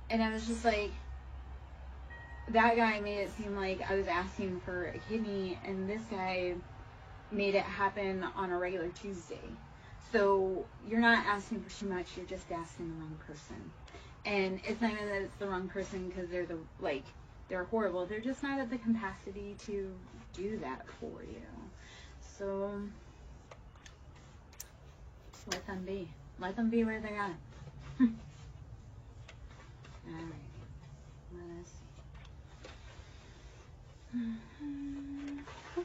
And I was just like, that guy made it seem like I was asking for a kidney, and this guy made it happen on a regular Tuesday. So you're not asking for too much, you're just asking the wrong person. And it's not even that it's the wrong person because they're horrible. They're just not at the capacity to do that for you. So let them be. Let them be where they're at. Alright. Let us see.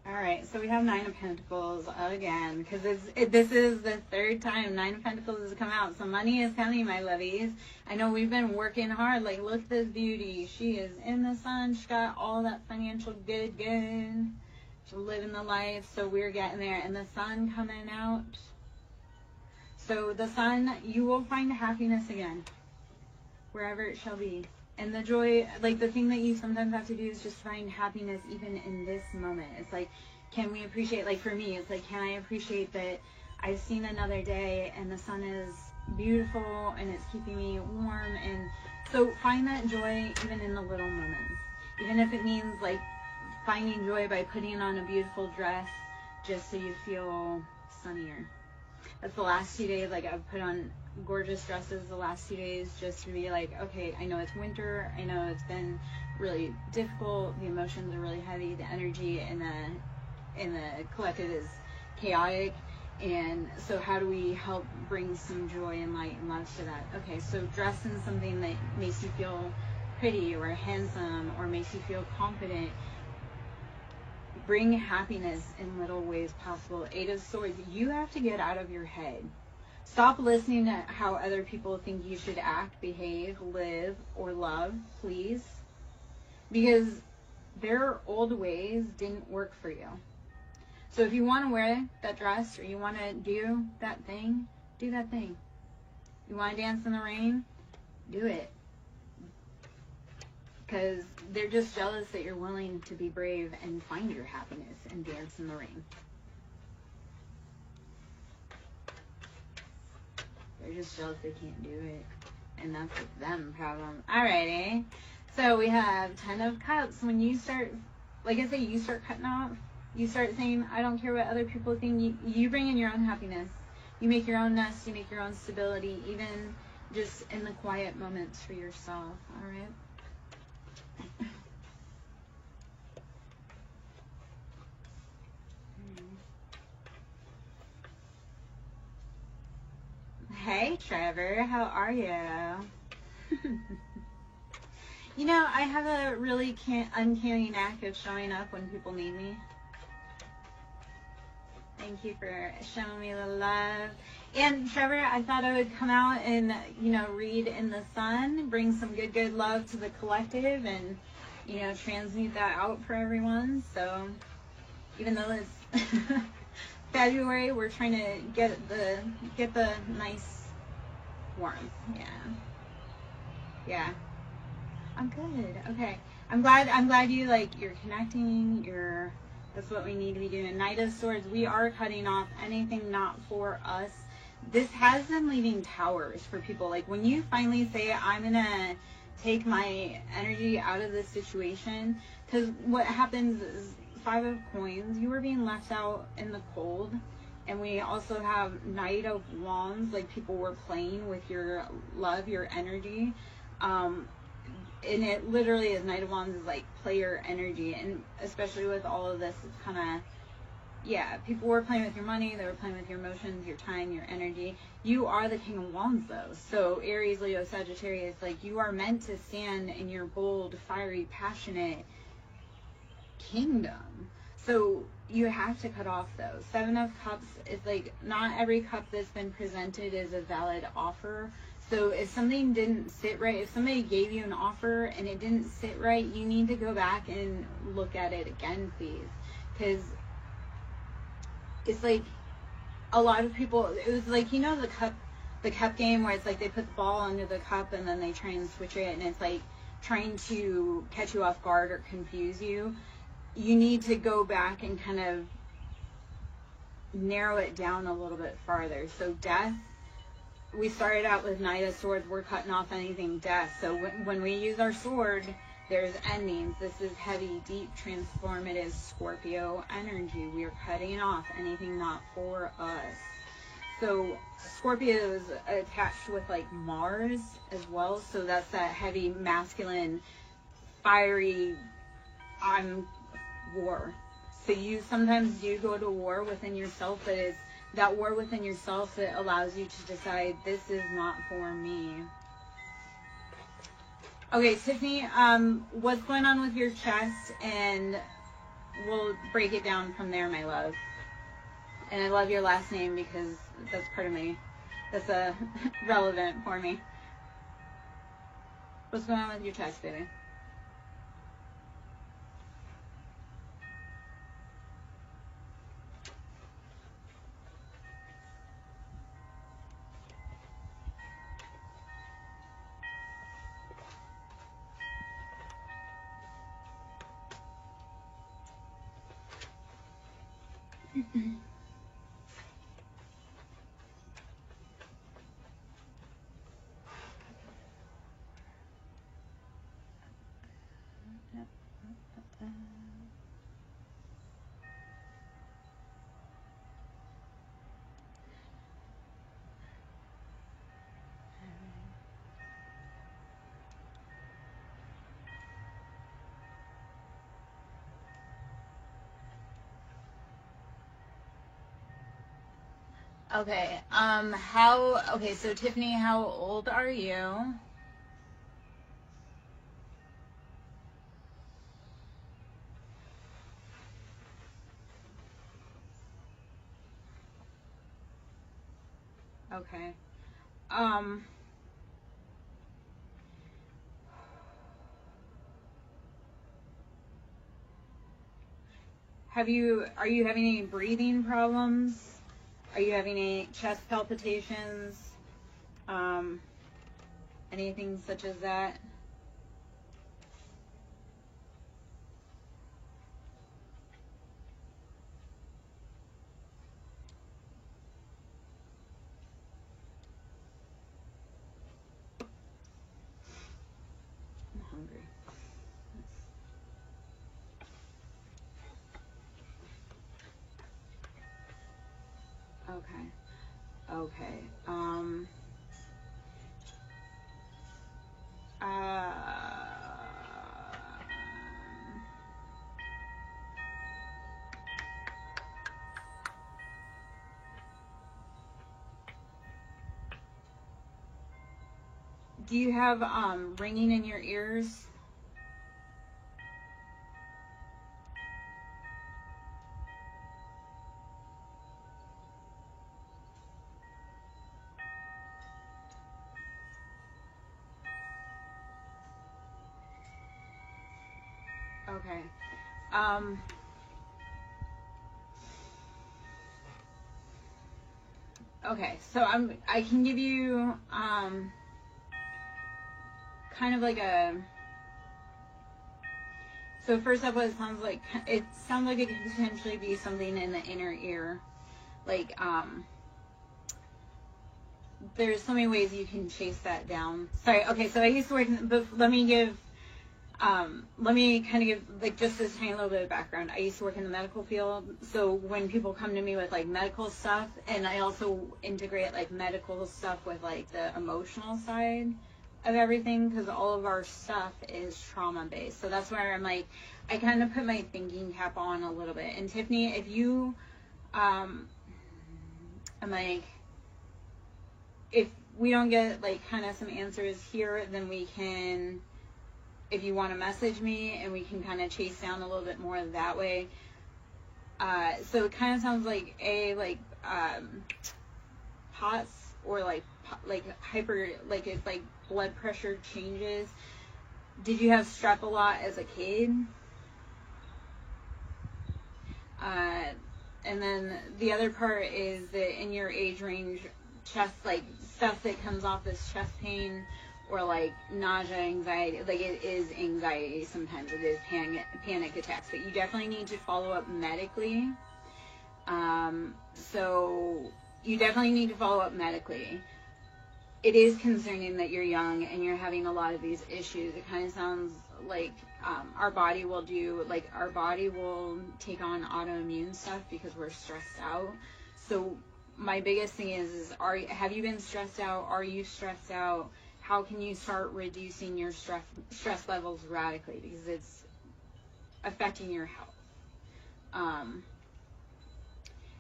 Alright, so we have Nine of Pentacles again, because this is the third time Nine of Pentacles has come out. So money is coming, my lovies. I know we've been working hard. Like, look at this beauty. She is in the sun. She's got all that financial good. She's living the life. So we're getting there. And the sun coming out. So the sun, you will find happiness again, wherever it shall be. And the joy, like the thing that you sometimes have to do is just find happiness even in this moment. It's like, can we appreciate, like for me, it's like, can I appreciate that I've seen another day and the sun is beautiful and it's keeping me warm. And so find that joy even in the little moments. Even if it means like finding joy by putting on a beautiful dress just so you feel sunnier. That's the last 2 days, like I've put on gorgeous dresses the last 2 days just to be like, okay, I know it's winter, I know it's been really difficult, the emotions are really heavy, the energy in the collective is chaotic, and so how do we help bring some joy and light and love to that? Okay, so dress in something that makes you feel pretty or handsome or makes you feel confident. Bring happiness in little ways possible. Eight of Swords, you have to get out of your head. Stop listening to how other people think you should act, behave, live, or love, please. Because their old ways didn't work for you. So if you want to wear that dress or you want to do that thing, do that thing. You want to dance in the rain? Do it. Because they're just jealous that you're willing to be brave and find your happiness and dance in the rain. They're just jealous they can't do it. And that's a them problem. Alrighty. So we have 10 of Cups. When you start, like I say, you start cutting off. You start saying, I don't care what other people think. You bring in your own happiness. You make your own nest. You make your own stability. Even just in the quiet moments for yourself. Alright. Hey Trevor, how are you? You know, I have a really uncanny knack of showing up when people need me. Thank you for showing me the love. And Trevor, I thought I would come out and, you know, read in the sun, bring some good love to the collective and, you know, transmute that out for everyone. So even though it's February, we're trying to get the nice warmth. Yeah. I'm good. Okay. I'm glad you you're connecting, that's what we need to be doing. Knight of Swords, we are cutting off anything not for us. This has been leaving towers for people. Like when you finally say, I'm gonna take my energy out of this situation, because what happens is 5 of Coins, you were being left out in the cold. And we also have Knight of Wands, like people were playing with your love, your energy. And it literally is, Knight of Wands is like player energy. And especially with all of this, it's kind of, yeah, people were playing with your money, they were playing with your emotions, your time, your energy. You are the King of Wands though. So Aries, Leo, Sagittarius, like you are meant to stand in your bold, fiery, passionate kingdom. So you have to cut off those. 7 of Cups is like, not every cup that's been presented is a valid offer. So if something didn't sit right, if somebody gave you an offer and it didn't sit right, you need to go back and look at it again, please. Because it's like a lot of people, it was like, you know, the cup game where it's like they put the ball under the cup and then they try and switch it and it's like trying to catch you off guard or confuse you. You need to go back and kind of narrow it down a little bit farther. So Death, we started out with Knight of Swords. We're cutting off anything death. So when we use our sword, there's endings. This is heavy, deep, transformative Scorpio energy. We are cutting off anything not for us. So Scorpio is attached with like Mars as well. So that's that heavy, masculine, fiery, I'm war. So you sometimes do go to war within yourself, but it's that war within yourself that allows you to decide, this is not for me. Okay, Tiffany, what's going on with your chest? And we'll break it down from there, my love. And I love your last name because that's part of me. That's relevant for me. What's going on with your chest, baby? Okay, okay, so Tiffany, how old are you? Okay. Are you having any breathing problems? Are you having any chest palpitations? Anything such as that? I'm hungry. Okay. Okay. Do you have ringing in your ears? Okay. Okay, so I can give you kind of like so first up, it sounds like it could potentially be something in the inner ear. Like there's so many ways you can chase that down. Sorry, okay, so I used to work but let me kind of give like just this tiny little bit of background. I used to work in the medical field, so when people come to me with like medical stuff, and I also integrate like medical stuff with like the emotional side of everything, because all of our stuff is trauma based. So that's where I'm like, I kind of put my thinking cap on a little bit. And Tiffany, if you I'm like, if we don't get like kind of some answers here, then we can, if you want to message me, and we can kind of chase down a little bit more that way. So it kind of sounds like POTS, or like hyper, like if like blood pressure changes. Did you have strep a lot as a kid? And then the other part is that in your age range, chest, like stuff that comes off as chest pain, or like nausea, anxiety, like it is anxiety sometimes, it is panic attacks, but you definitely need to follow up medically. So you definitely need to follow up medically. it is concerning that you're young and you're having a lot of these issues. It kind of sounds like our body will take on autoimmune stuff because we're stressed out. So my biggest thing is have you been stressed out? Are you stressed out? How can you start reducing your stress levels radically, because it's affecting your health.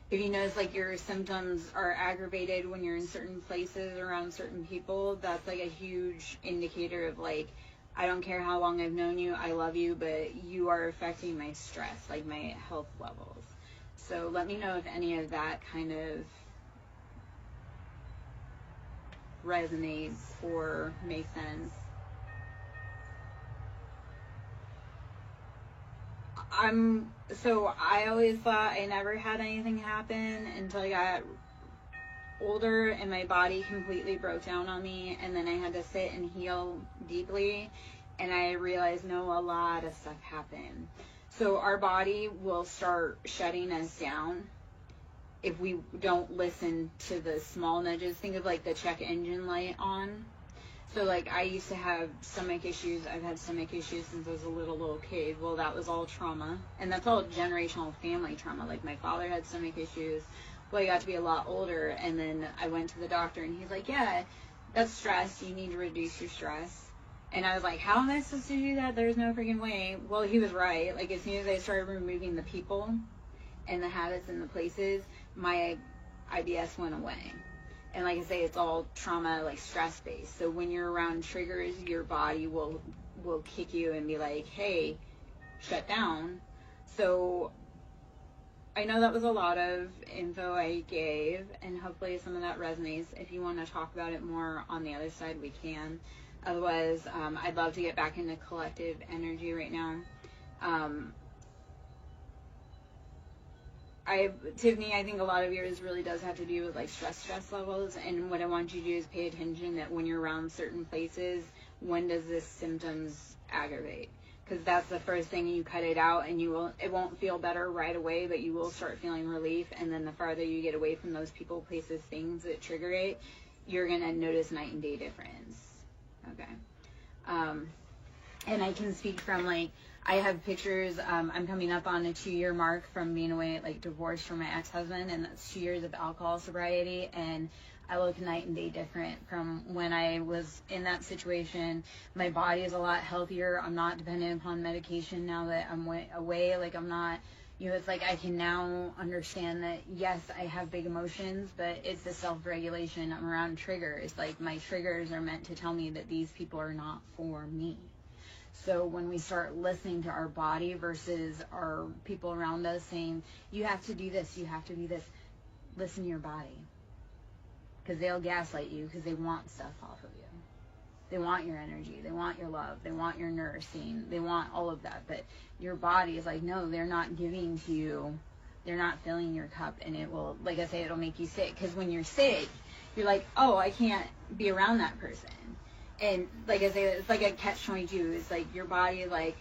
If you notice like your symptoms are aggravated when you're in certain places around certain people, that's like a huge indicator of like, I don't care how long I've known you, I love you, but you are affecting my stress, like my health levels. So let me know if any of that kind of resonates or makes sense. I always thought I never had anything happen until I got older and my body completely broke down on me, and then I had to sit and heal deeply, and I realized a lot of stuff happened. So our body will start shutting us down if we don't listen to the small nudges. Think of like the check engine light on. So like I used to have stomach issues. I've had stomach issues since I was a little kid. Well, that was all trauma, and that's all generational family trauma. Like my father had stomach issues. Well, I got to be a lot older, and then I went to the doctor, and he's like, yeah, that's stress. You need to reduce your stress. And I was like, how am I supposed to do that? There's no freaking way. Well, he was right. Like as soon as I started removing the people and the habits and the places, my IBS went away. And like I say, it's all trauma, like stress based. So when you're around triggers, your body will kick you and be like, hey, shut down. So I know that was a lot of info I gave, and hopefully some of that resonates. If you want to talk about it more on the other side, we can. Otherwise, I'd love to get back into collective energy right now. Tiffany, I think a lot of yours really does have to do with like stress levels, and what I want you to do is pay attention that when you're around certain places, when does this symptoms aggravate? Because that's the first thing. You cut it out, and it won't feel better right away, but you will start feeling relief. And then the farther you get away from those people, places, things that trigger it, you're gonna notice night and day difference. Okay. And I can speak from like, I have pictures. I'm coming up on a 2-year mark from being away, like divorced from my ex-husband, and that's 2 years of alcohol sobriety, and I look night and day different from when I was in that situation. My body is a lot healthier. I'm not dependent upon medication now that I'm away. Like I'm not, it's like I can now understand that, yes, I have big emotions, but it's the self-regulation. I'm around triggers. Like my triggers are meant to tell me that these people are not for me. So when we start listening to our body versus our people around us saying, you have to do this, you have to do this, listen to your body. Because they'll gaslight you because they want stuff off of you. They want your energy. They want your love. They want your nursing. They want all of that. But your body is like, no, they're not giving to you. They're not filling your cup. And it will, like I say, it'll make you sick. Because when you're sick, you're like, oh, I can't be around that person. And like I say, it's like a catch-22. It's like your body is like,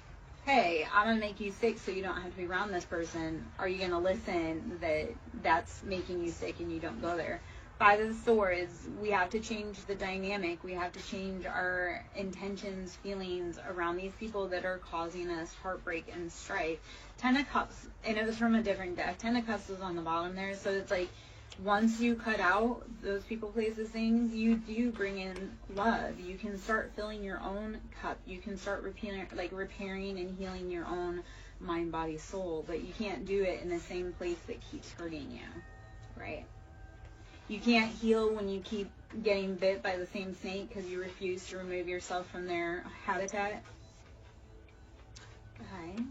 hey, I'm going to make you sick so you don't have to be around this person. Are you going to listen that that's making you sick and you don't go there? By the Swords, we have to change the dynamic. We have to change our intentions, feelings around these people that are causing us heartbreak and strife. 10 of Cups, and it was from a different deck. 10 of Cups was on the bottom there. So it's like, once you cut out those people, places, things, you do bring in love. You can start filling your own cup. You can start repairing and healing your own mind, body, soul. But you can't do it in the same place that keeps hurting you, right? You can't heal when you keep getting bit by the same snake because you refuse to remove yourself from their habitat. Okay.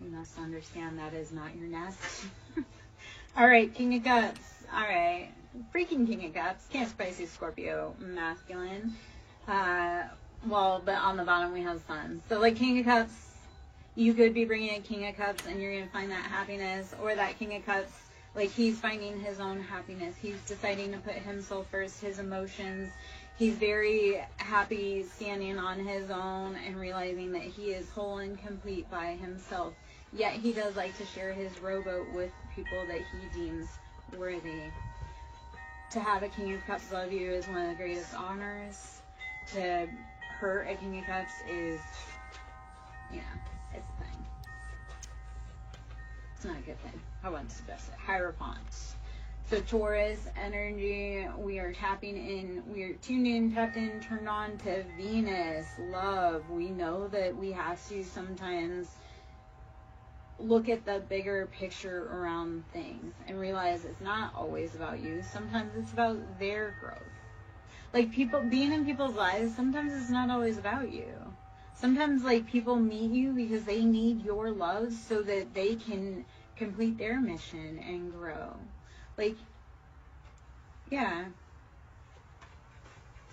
You must understand that is not your nest. All right, King of Cups. All right. Freaking King of Cups. Cancer, Pisces, Scorpio, masculine. Well, but on the bottom we have Sun. So like King of Cups, you could be bringing a King of Cups and you're going to find that happiness. Or that King of Cups, like he's finding his own happiness. He's deciding to put himself first, his emotions. He's very happy standing on his own and realizing that he is whole and complete by himself. Yet he does like to share his rowboat with people that he deems worthy. To have a King of Cups love you is one of the greatest honors. To hurt a King of Cups is, yeah, it's a thing. It's not a good thing. I wouldn't suggest it. Hierophant. So Taurus energy, we are tapping in, we are tuned in, tapped in, turned on to Venus, love. We know that we have to sometimes look at the bigger picture around things and realize it's not always about you. Sometimes it's about their growth. Like people, being in people's lives, sometimes it's not always about you. Sometimes like people meet you because they need your love so that they can complete their mission and grow. Like, yeah.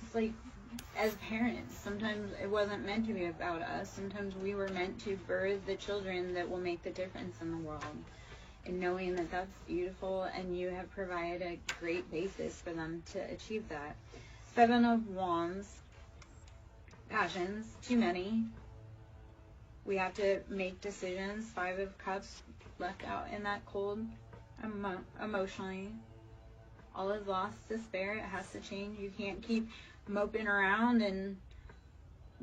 It's like, as parents, sometimes it wasn't meant to be about us. Sometimes we were meant to birth the children that will make the difference in the world. And knowing that that's beautiful and you have provided a great basis for them to achieve that. 7 of Wands. Passions, too many. We have to make decisions. 5 of Cups left out in that cold emotionally. All is lost, despair. It has to change. You can't keep moping around and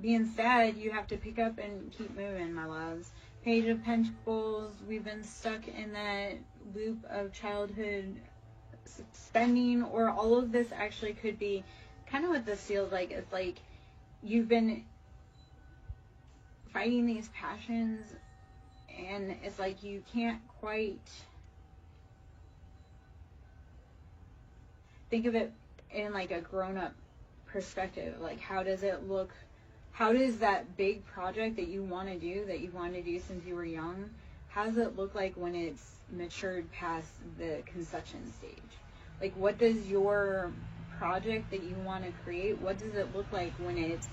being sad. You have to pick up and keep moving, my loves. Page of Pentacles. We've been stuck in that loop of childhood spending, or all of this actually could be kind of what this feels like. It's like you've been fighting these passions and it's like you can't quite think of it in like a grown-up perspective. Like, how does it look? How does that big project that you want to do, that you wanted to do since you were young, how does it look like when it's matured past the conception stage? Like, what does your project that you want to create, what does it look like when it's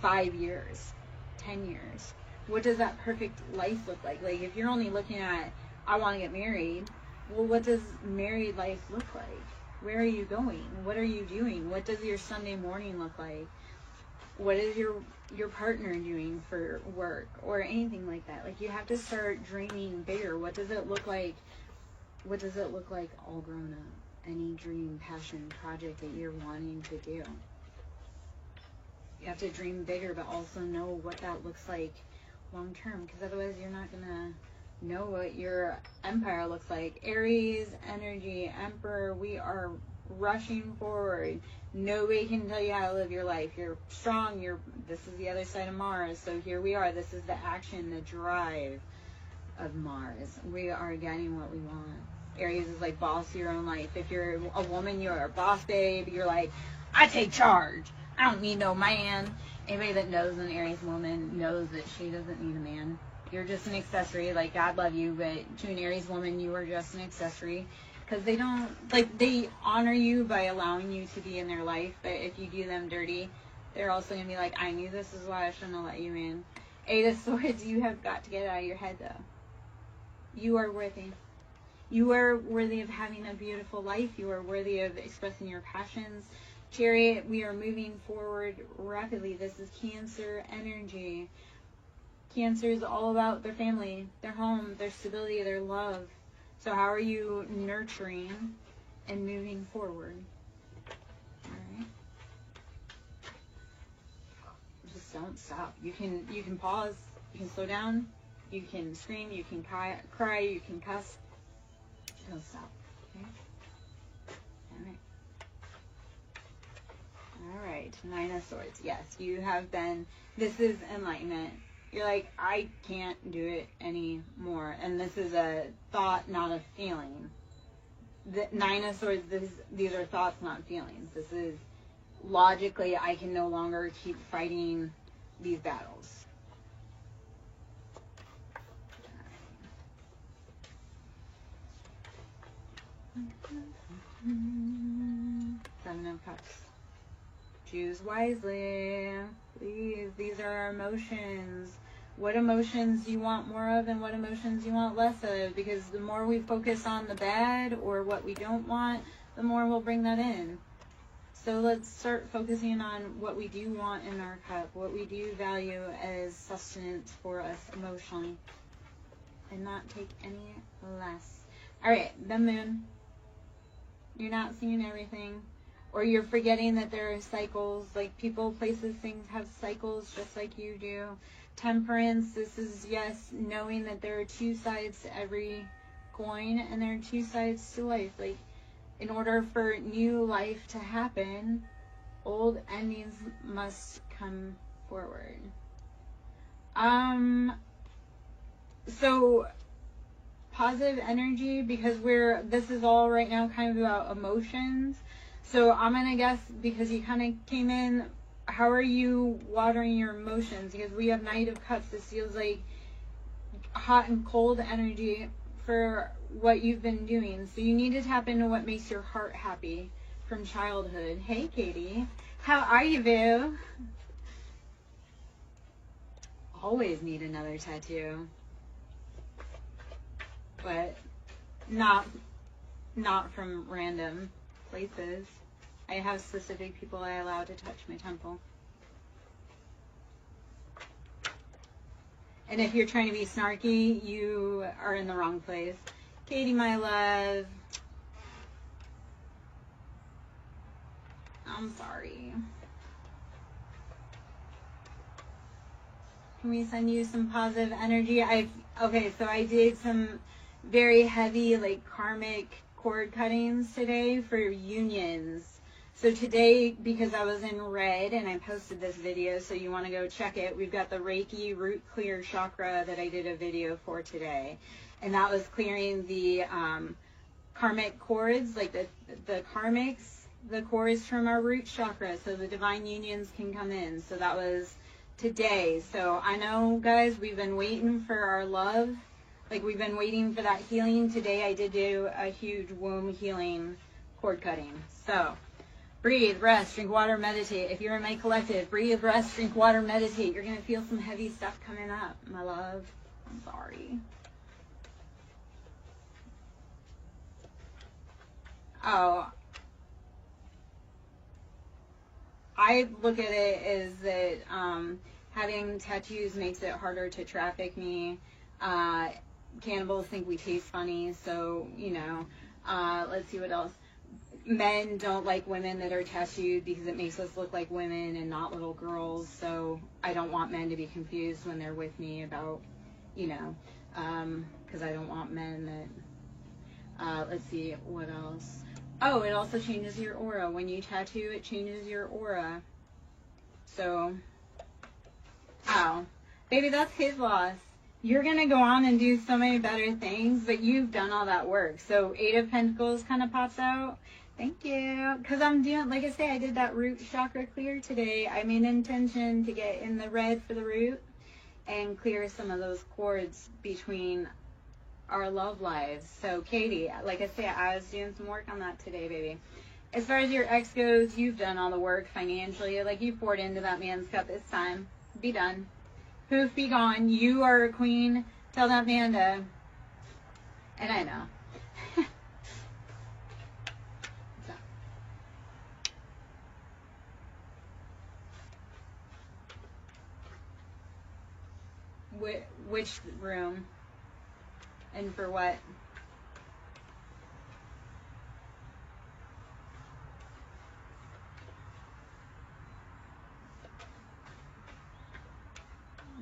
5 years, 10 years? What does that perfect life look like? Like, if you're only looking at, I want to get married, well, what does married life look like? Where are you going? What are you doing? What does your Sunday morning look like? What is your partner doing for work or anything like that? Like, you have to start dreaming bigger. What does it look like? What does it look like all grown up? Any dream, passion, project that you're wanting to do. You have to dream bigger, but also know what that looks like long term, because otherwise you're not going to know what your empire looks like. Aries energy, Emperor, we are rushing forward. Nobody can tell you how to live your life. You're strong. This is the other side of Mars. So here we are. This is the action, the drive of Mars. We are getting what we want. Aries is like boss your own life. If you're a woman, you're a boss babe. You're like, I take charge. I don't need no man. Anybody that knows an Aries woman knows that she doesn't need a man. You're just an accessory. Like, God love you, but to an Aries woman, you are just an accessory. Because they don't, like, they honor you by allowing you to be in their life, but if you do them dirty, they're also going to be like, I knew this is why I shouldn't have let you in. 8 of Swords, you have got to get out of your head, though. You are worthy. You are worthy of having a beautiful life. You are worthy of expressing your passions. Chariot, we are moving forward rapidly. This is Cancer energy. Cancer is all about their family, their home, their stability, their love. So how are you nurturing and moving forward? All right. Just don't stop. You can pause. You can slow down. You can scream. You can cry. You can cuss. Don't stop. Okay. All right. All right. 9 of Swords. Yes, you have been. This is enlightenment. You're like, I can't do it anymore. And this is a thought, not a feeling. The 9 of Swords, these are thoughts, not feelings. This is logically, I can no longer keep fighting these battles. Seven of Cups. Choose wisely. Please, these are our emotions. What emotions you want more of and what emotions you want less of, because the more we focus on the bad or what we don't want, the more we'll bring that in. So let's start focusing on what we do want in our cup, what we do value as sustenance for us emotionally, and not take any less. All right, the moon. You're not seeing everything. Or you're forgetting that there are cycles. Like people, places, things have cycles just like you do. Temperance, this is, yes, knowing that there are two sides to every coin and there are two sides to life. Like, in order for new life to happen, old endings must come forward. So positive energy, because this is all right now kind of about emotions. So I'm gonna guess, because you kind of came in, how are you watering your emotions? Because we have Knight of Cups. This feels like hot and cold energy for what you've been doing. So you need to tap into what makes your heart happy from childhood. Hey, Katie. How are you, boo? Always need another tattoo. But not from random places. I have specific people I allow to touch my temple. And if you're trying to be snarky, you are in the wrong place. Katie, my love. I'm sorry. Can we send you some positive energy? Okay, so I did some very heavy, like, karmic cord cuttings today for unions. So today, because I was in red and I posted this video, so you want to go check it, we've got the Reiki root clear chakra that I did a video for today. And that was clearing the karmic cords, like the karmics, the cords from our root chakra, so the divine unions can come in. So that was today. So I know, guys, we've been waiting for our love. Like, we've been waiting for that healing. Today I did do a huge womb healing cord cutting. So breathe, rest, drink water, meditate. If you're in my collective, breathe, rest, drink water, meditate. You're going to feel some heavy stuff coming up, my love. I'm sorry. Oh, I look at it as that having tattoos makes it harder to traffic me. Cannibals think we taste funny, so, you know, let's see what else. Men don't like women that are tattooed because it makes us look like women and not little girls, so I don't want men to be confused when they're with me about, you know, because I don't want men that, let's see, what else. Oh, it also changes your aura. When you tattoo, it changes your aura. So, oh, baby, that's his loss. You're going to go on and do so many better things, but you've done all that work. So 8 of Pentacles kind of pops out. Thank you. Because I'm doing, like I say, I did that root chakra clear today. I made intention to get in the red for the root and clear some of those cords between our love lives. So Katie, like I say, I was doing some work on that today, baby. As far as your ex goes, you've done all the work financially. Like, you poured into that man's cup. It's time. Be done. Poof, be gone. You are a queen. Tell that man to. And I know. Which room? And for what?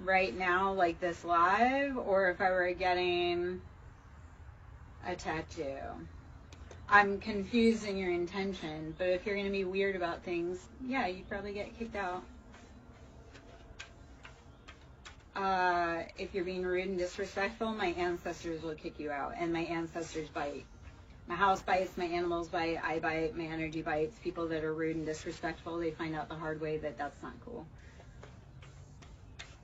Right now, like this live, or if I were getting a tattoo? I'm confused in your intention, but if you're going to be weird about things, yeah, you'd probably get kicked out. If you're being rude and disrespectful, my ancestors will kick you out, and my ancestors bite. My house bites, my animals bite, I bite, my energy bites. People that are rude and disrespectful, they find out the hard way that that's not cool.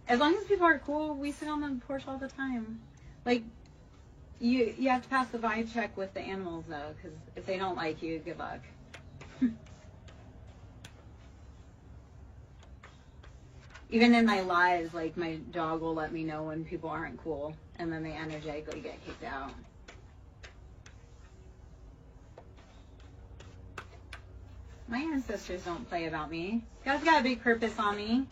As long as people are cool, we sit on the porch all the time. Like, you have to pass the vibe check with the animals, though, because if they don't like you, good luck. Even in my lives, like, my dog will let me know when people aren't cool, and then they energetically get kicked out. My ancestors don't play about me. God's got a big purpose on me.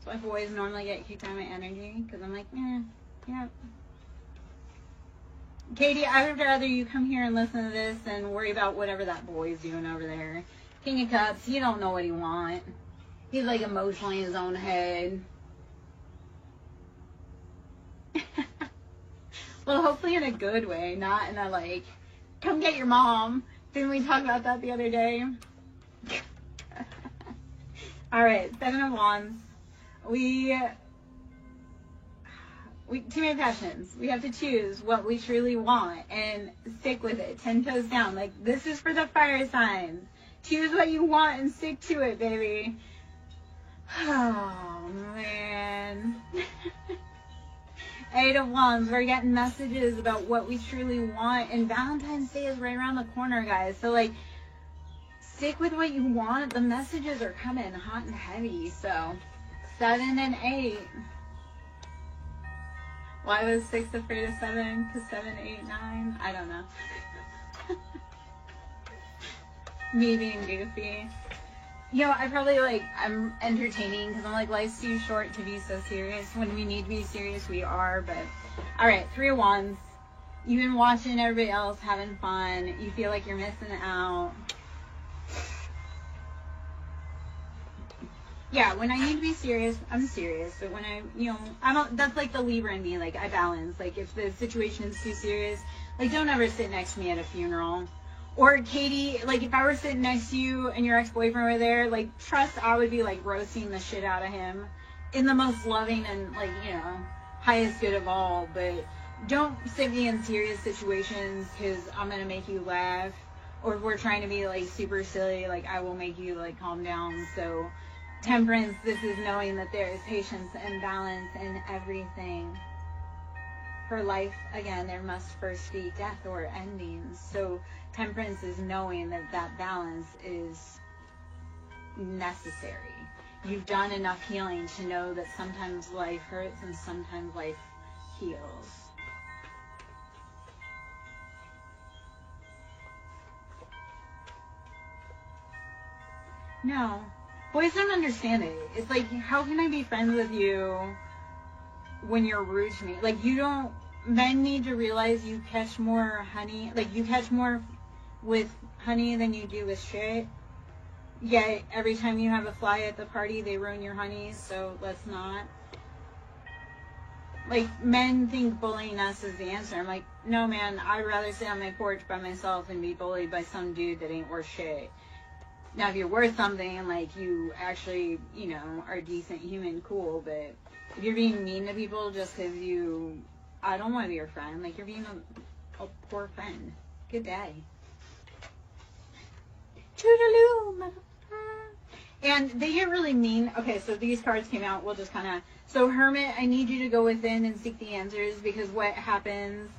So I boys normally get kicked out of my energy, because I'm like, yeah. Katie, I would rather you come here and listen to this than worry about whatever that boy's doing over there. King of Cups, you don't know what he wants. He's like emotionally in his own head. Well, hopefully in a good way, not in a like, come get your mom. Didn't we talk about that the other day? All right, Seven of Wands. Too many passions. We have to choose what we truly want and stick with it. 10 toes down. Like, this is for the fire signs. Choose what you want and stick to it, baby. Oh, man. 8 of Wands. We're getting messages about what we truly want. And Valentine's Day is right around the corner, guys. So, like, stick with what you want. The messages are coming hot and heavy. So, 7 and 8. Why was 6 afraid of 7? Because 7, 8, 9? I don't know. Me being goofy. You know, I'm entertaining because I'm like, life's too short to be so serious. When we need to be serious, we are. But, alright, 3 of Wands. You've been watching everybody else having fun. You feel like you're missing out. Yeah, when I need to be serious, I'm serious. But when that's like the Libra in me. Like, I balance. Like, if the situation is too serious, like, don't ever sit next to me at a funeral. Or, Katie, like, if I were sitting next to you and your ex-boyfriend were there, like, trust I would be, like, roasting the shit out of him in the most loving and, like, highest good of all. But don't sit me in serious situations because I'm going to make you laugh. Or if we're trying to be, like, super silly, like, I will make you, like, calm down. So, Temperance, this is knowing that there is patience and balance in everything. For life, again, there must first be death or endings. So Temperance is knowing that that balance is necessary. You've done enough healing to know that sometimes life hurts and sometimes life heals. No. Boys don't understand it. It's like, how can I be friends with you when you're rude to me? Like, men need to realize you catch more honey, like, you catch more with honey than you do with shit. Yet, every time you have a fly at the party, they ruin your honey, so let's not. Like, men think bullying us is the answer. I'm like, no, man, I'd rather sit on my porch by myself than be bullied by some dude that ain't worth shit. Now, if you're worth something, like, you actually, are a decent human, cool, but if you're being mean to people just because I don't want to be your friend, like, you're being a poor friend. Good day. Toodaloo, motherfucker. And they get really mean. Okay, so these cards came out, we'll just kind of, so Hermit, I need you to go within and seek the answers, because what happens...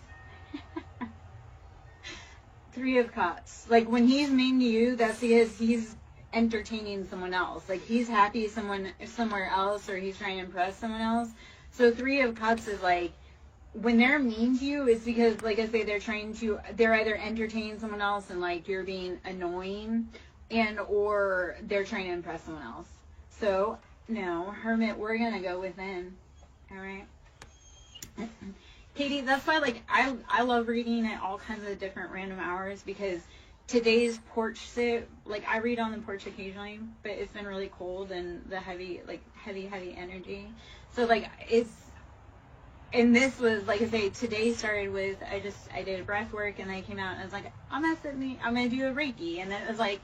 3 of Cups. Like, when he's mean to you, that's because he's entertaining someone else. Like, he's happy somewhere else, or he's trying to impress someone else. So 3 of Cups is like, when they're mean to you, it's because, like I say, they're either entertaining someone else and, like, you're being annoying, or they're trying to impress someone else. So, no, Hermit, we're gonna go within. Alright? Katie, that's why, like, I love reading at all kinds of different random hours, because today's porch sit, like, I read on the porch occasionally, but it's been really cold and the heavy energy. So, like, and this was, like I say, today started with, I did a breath work, and I came out and I was like, I'm going to do a Reiki. And then it was like,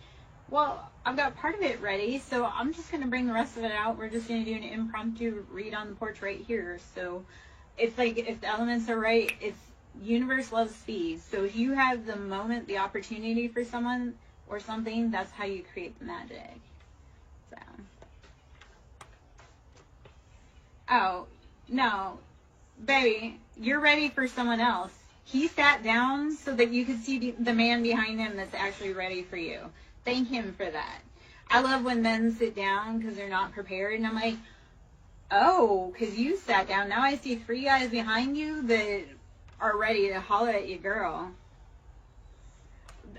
well, I've got part of it ready, so I'm just going to bring the rest of it out. We're just going to do an impromptu read on the porch right here. So, it's like, if the elements are right, universe loves speed. So if you have the moment, the opportunity for someone or something, that's how you create the magic. So. Oh, no. Baby, you're ready for someone else. He sat down so that you could see the man behind him that's actually ready for you. Thank him for that. I love when men sit down because they're not prepared, and I'm like, oh, because you sat down. Now I see 3 guys behind you that are ready to holler at you, girl.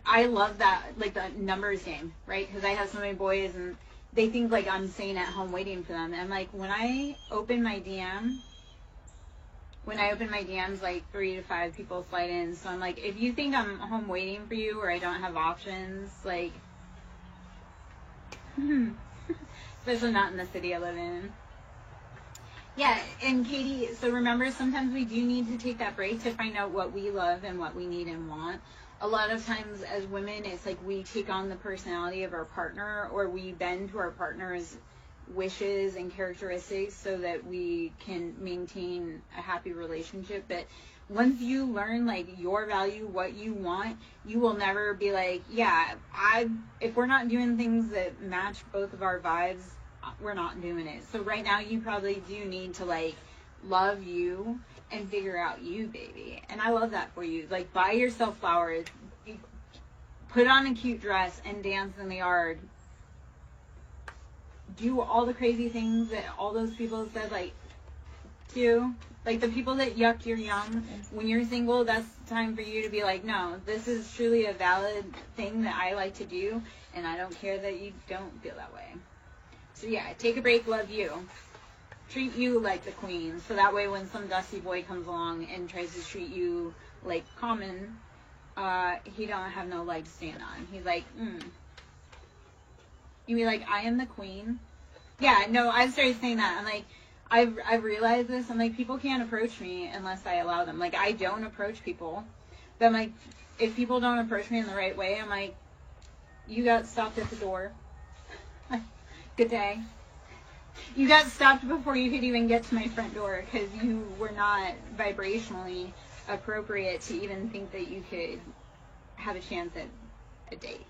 I love that, like, the numbers game, right? Because I have so many boys, and they think, like, I'm staying at home waiting for them. And I'm like, when I open my DM, when I open my DMs, like 3 to 5 people slide in. So I'm like, if you think I'm home waiting for you or I don't have options, like, especially not in the city I live in. Yeah, and Katie, so remember, sometimes we do need to take that break to find out what we love and what we need and want. A lot of times as women, it's like we take on the personality of our partner, or we bend to our partner's wishes and characteristics so that we can maintain a happy relationship. But once you learn like your value, what you want, you will never be like, yeah, if we're not doing things that match both of our vibes, we're not doing it. So right now you probably do need to like love you and figure out you, baby. And I love that for you. Like, buy yourself flowers, put on a cute dress and dance in the yard. Do all the crazy things that all those people said like do. Like the people that yucked your yum. When you're single, that's time for you to be like, no, this is truly a valid thing that I like to do, and I don't care that you don't feel that way. So yeah, take a break, love you. Treat you like the queen. So that way when some dusty boy comes along and tries to treat you like common, he don't have no leg to stand on. He's like, You be like, I am the queen? Yeah, no, I started saying that. I'm like, I've realized this. I'm like, people can't approach me unless I allow them. Like, I don't approach people. But I'm like, if people don't approach me in the right way, I'm like, you got stopped at the door. Good day. You got stopped before you could even get to my front door because you were not vibrationally appropriate to even think that you could have a chance at a date.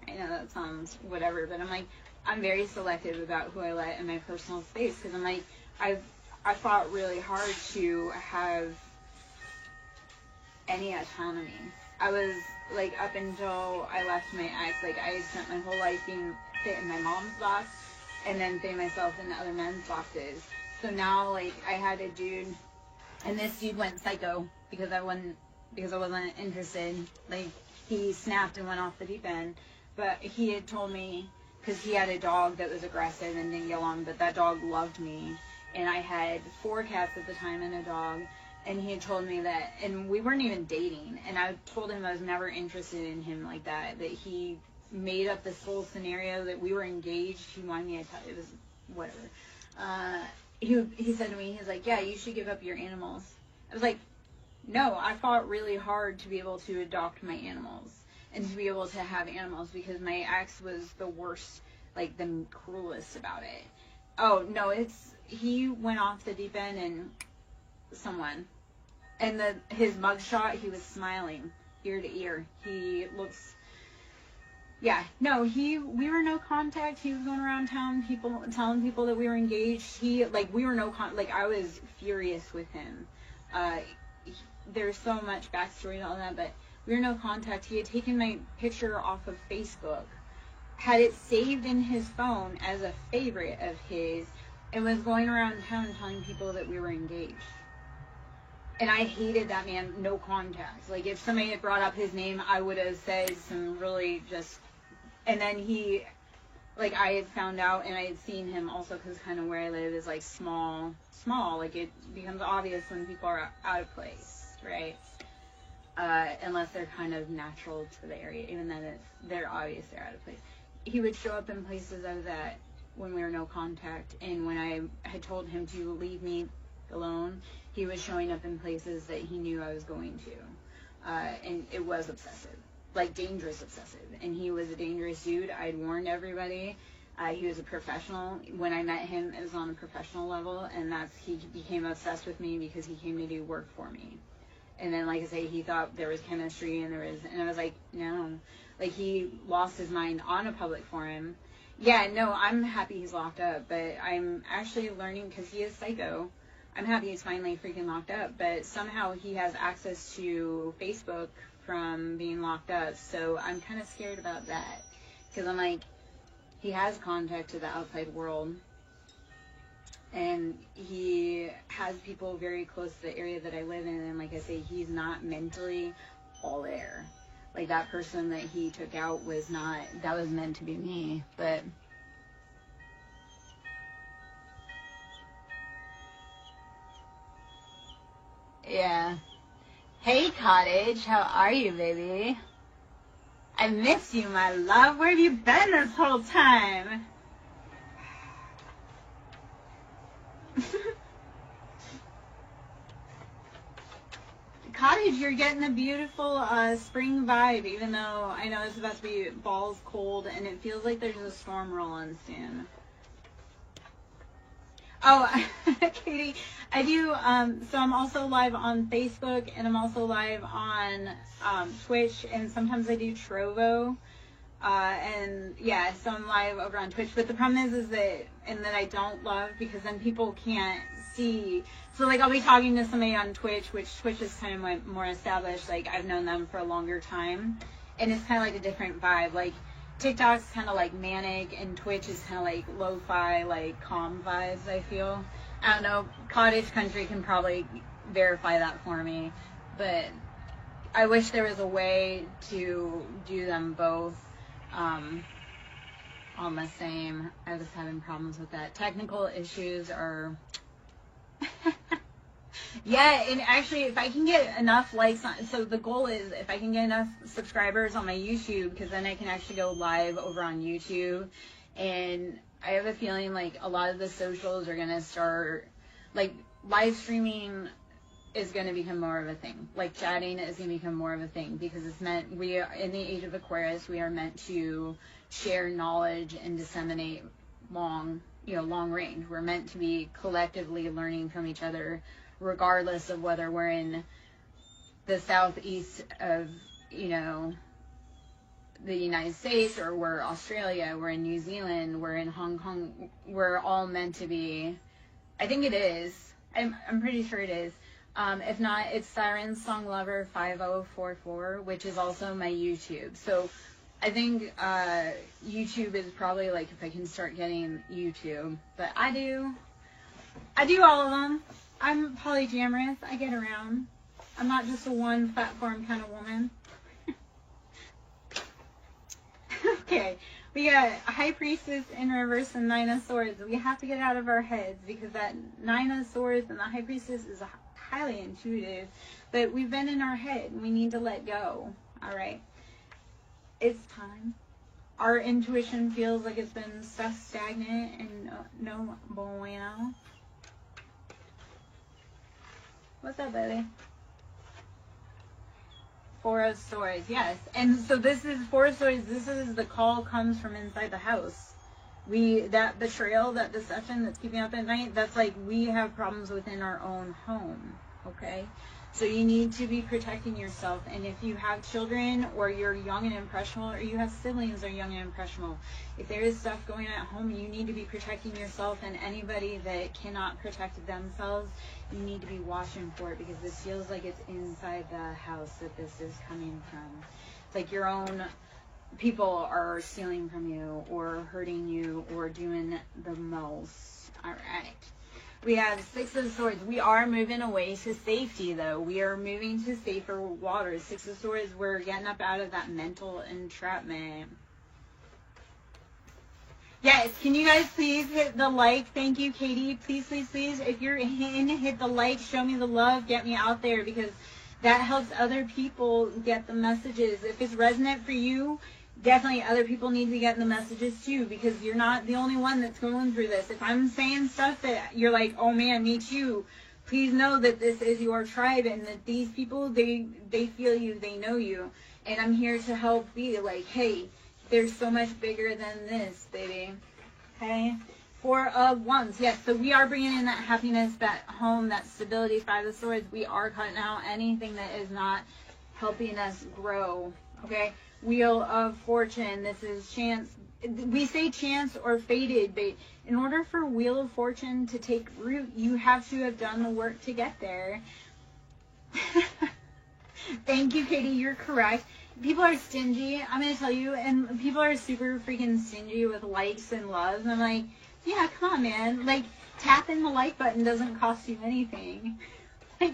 I know that sounds whatever, but I'm like, I'm very selective about who I let in my personal space because I'm like, I fought really hard to have any autonomy. I was like, up until I left my ex, like I had spent my whole life being fit in my mom's box and then fit myself in other men's boxes. So now like I had a dude, and this dude went psycho because I wasn't interested. Like he snapped and went off the deep end. But he had told me, because he had a dog that was aggressive and didn't get along, but that dog loved me. And I had 4 cats at the time and a dog. And he had told me that, and we weren't even dating. And I told him I was never interested in him like that. That he made up this whole scenario that we were engaged. He wanted me to tell, it was whatever. He said to me, he's like, yeah, you should give up your animals. I was like, no, I fought really hard to be able to adopt my animals and to be able to have animals because my ex was the worst, like the cruelest about it. Oh, no, he went off the deep end and his mugshot, he was smiling ear to ear. He looks, yeah, no, we were no contact. He was going around town, telling people that we were engaged. We were I was furious with him. There's so much backstory and all that, but we were no contact. He had taken my picture off of Facebook, had it saved in his phone as a favorite of his, and was going around town telling people that we were engaged. And I hated that man, no contact. Like, if somebody had brought up his name, I would have said some really just... And then I had found out, and I had seen him also, because kind of where I live is, like, small. Like, it becomes obvious when people are out of place, right? Unless they're kind of natural to the area. Even then, they're obvious they're out of place. He would show up in places I was at when we were no contact, and when I had told him to leave me alone, he was showing up in places that he knew I was going to. And it was obsessive. Like, dangerous obsessive. And he was a dangerous dude. I'd warned everybody. He was a professional. When I met him, it was on a professional level, and he became obsessed with me because he came to do work for me. And then, like I say, he thought there was chemistry, and I was like, no. Like, he lost his mind on a public forum. Yeah, no, I'm happy he's locked up, but I'm actually learning, because he is psycho, I'm happy he's finally freaking locked up, but somehow he has access to Facebook from being locked up, so I'm kind of scared about that, because I'm like, he has contact to the outside world, and he has people very close to the area that I live in, and like I say, he's not mentally all there. Like, that person that he took out was meant to be me, but... Hey, Cottage. How are you, baby? I miss you, my love. Where have you been this whole time? Cottage, you're getting a beautiful spring vibe, even though I know it's about to be balls cold and it feels like there's a storm rolling soon. Oh, Katie, I do, so I'm also live on Facebook and I'm also live on Twitch, and sometimes I do Trovo. And yeah, so I'm live over on Twitch, but the problem is that, and that I don't love, because then people can't see. So like I'll be talking to somebody on Twitch, which Twitch is kind of more established, like I've known them for a longer time, and it's kind of like a different vibe. Like TikTok's kind of like manic, and Twitch is kind of like lo-fi, like calm vibes, I feel. I don't know, Cottage Country can probably verify that for me, but I wish there was a way to do them both on the same. I was having problems with that. Technical issues are yeah, and actually if I can get enough likes on, so the goal is if I can get enough subscribers on my YouTube, because then I can actually go live over on YouTube, and I have a feeling like a lot of the socials are gonna start, like live streaming is going to become more of a thing. Like chatting is going to become more of a thing, because it's meant, we are in the age of Aquarius, we are meant to share knowledge and disseminate long range. We're meant to be collectively learning from each other, regardless of whether we're in the southeast of, the United States, or we're Australia, we're in New Zealand, we're in Hong Kong. We're all meant to be, I think it is. I'm pretty sure it is. If not, it's SirenSong Lover 5044, which is also my YouTube. So I think YouTube is probably like if I can start getting YouTube. But I do all of them. I'm polyamorous. I get around. I'm not just a one platform kind of woman. Okay, we got High Priestess in reverse and Nine of Swords. We have to get out of our heads, because that Nine of Swords and the High Priestess is highly intuitive, but we've been in our head and we need to let go. All right, it's time. Our intuition feels like it's been stuck stagnant and no bueno. What's up, baby? Four of Swords, yes. And so this is Four of Swords. This is the call comes from inside the house. That betrayal, that deception that's keeping up at night, that's like we have problems within our own home, okay? So you need to be protecting yourself. And if you have children, or you're young and impressionable, or you have siblings that are young and impressionable, if there is stuff going on at home, you need to be protecting yourself. And anybody that cannot protect themselves, you need to be watching for it, because this feels like it's inside the house that this is coming from. It's like your own people are stealing from you, or hurting you, or doing the most. All right. We have Six of Swords. We are moving away to safety, though. We are moving to safer waters. Six of Swords, we're getting up out of that mental entrapment. Yes, can you guys please hit the like? Thank you, Katie. Please, please, please. If you're in, hit the like. Show me the love. Get me out there, because that helps other people get the messages. If it's resonant for you, definitely other people need to be getting the messages too, because you're not the only one that's going through this. If I'm saying stuff that you're like, oh man, me too, please know that this is your tribe, and that these people, they feel you, they know you, and I'm here to help be like, hey, there's so much bigger than this, baby. Okay? Four of Wands. Yes, so we are bringing in that happiness, that home, that stability. Five of Swords. We are cutting out anything that is not helping us grow. Okay? Wheel of Fortune. This is chance. We say chance or fated, but in order for Wheel of Fortune to take root, you have to have done the work to get there. Thank you, Katie. You're correct. People are stingy, I'm going to tell you, and people are super freaking stingy with likes and loves. And I'm like, yeah, come on, man. Like, tapping the like button doesn't cost you anything. Like,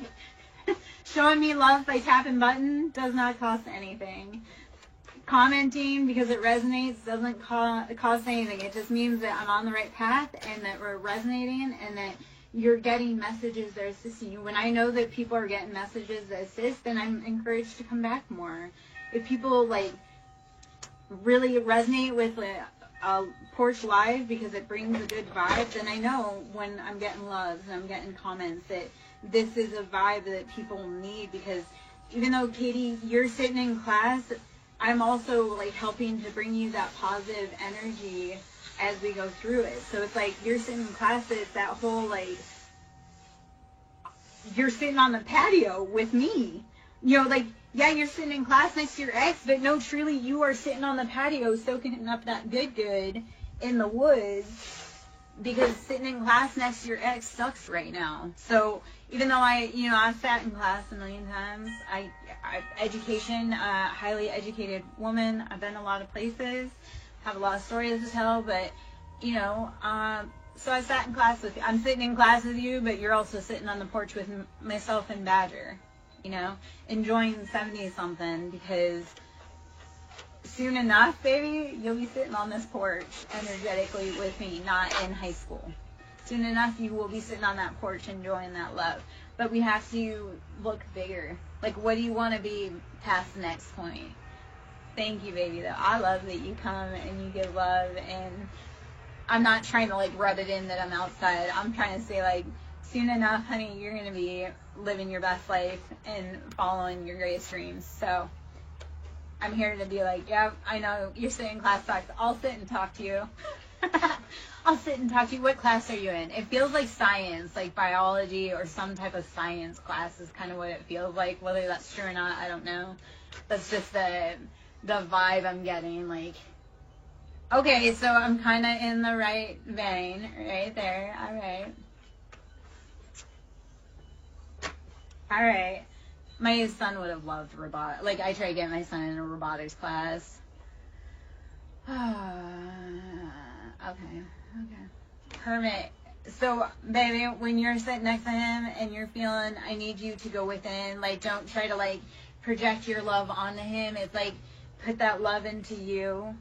showing me love by tapping button does not cost anything. Commenting because it resonates doesn't cost anything. It just means that I'm on the right path, and that we're resonating, and that you're getting messages that are assisting you. When I know that people are getting messages that assist, then I'm encouraged to come back more. If people like really resonate with a porch live because it brings a good vibe, then I know when I'm getting loves and I'm getting comments that this is a vibe that people need. Because even though, Katie, you're sitting in class, I'm also like helping to bring you that positive energy as we go through it. So it's like you're sitting in class, it's that whole like, you're sitting on the patio with me. You know, like, yeah, you're sitting in class next to your ex, but no, truly, you are sitting on the patio soaking up that good in the woods, because sitting in class next to your ex sucks right now. So even though I've sat in class a million times, education, highly educated woman, I've been a lot of places, have a lot of stories to tell, but, so I sat in class with you. I'm sitting in class with you, but you're also sitting on the porch with myself and Badger, enjoying 70-something, because soon enough, baby, you'll be sitting on this porch energetically with me, not in high school. Soon enough, you will be sitting on that porch enjoying that love. But we have to look bigger. Like, what do you want to be past the next point? Thank you, baby, though. I love that you come and you give love, and I'm not trying to, like, rub it in that I'm outside. I'm trying to say, like, soon enough, honey, you're going to be living your best life and following your greatest dreams. So I'm here to be like, yeah, I know you're sitting in class sucks. I'll sit and talk to you. I'll sit and talk to you. What class are you in? It feels like science, like biology or some type of science class is kind of what it feels like. Whether that's true or not, I don't know. That's just the vibe I'm getting. Like, okay, so I'm kind of in the right vein right there. All right. All right. My son would have loved robotics. Like, I tried to get my son in a robotics class. Okay. Hermit. So, baby, when you're sitting next to him and you're feeling, I need you to go within, like, don't try to, like, project your love onto him. It's like, put that love into you.